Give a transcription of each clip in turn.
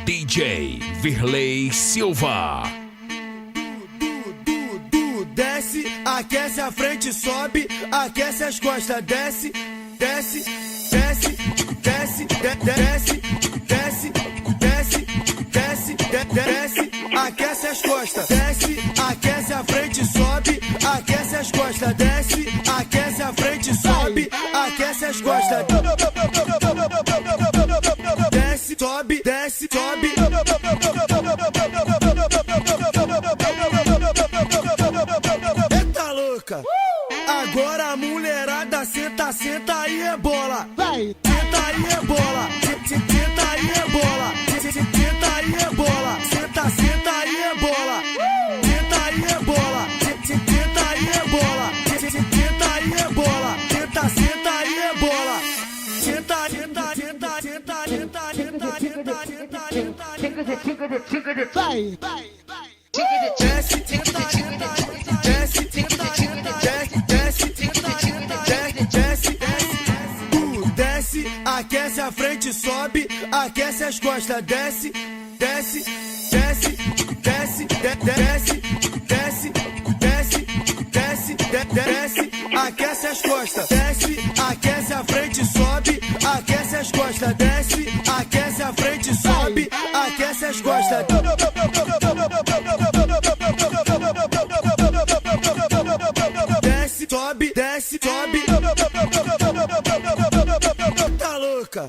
DJ Virley Silva. Desce, aquece a frente, sobe, aquece as costas, desce, desce, desce, desce, desce, desce, desce, desce, desce, aquece as costas, desce, aquece a frente, sobe, aquece as costas, desce, aquece a frente, sobe, aquece as costas, desce, sobe, desce, sobe. Eita louca! Agora a mulherada senta, senta e rebola. Vai! Senta e rebola. Senta e rebola. Senta e rebola. Senta, senta e rebola. Senta e rebola. Senta e rebola. Senta e rebola. Senta, senta e rebola. Senta, senta, senta, senta, senta, senta, senta, senta. Vai! Desce, senta, senta, desce, senta, senta, desce, senta, senta, desce, desce, aquece a frente, sobe, aquece as costas, desce, desce, desce, desce, desce, desce, desce, desce, desce, aquece as costas, desce, aquece a frente, sobe, aquece as costas, desce, aquece a frente, sobe, aquece as costas. Desce, sobe, desce, sobe. Tá louca?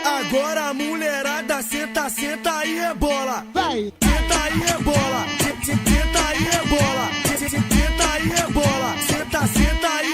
Agora a mulherada senta, senta e rebola. Vai! Senta e rebola. Senta e rebola. Senta e rebola. Senta, senta e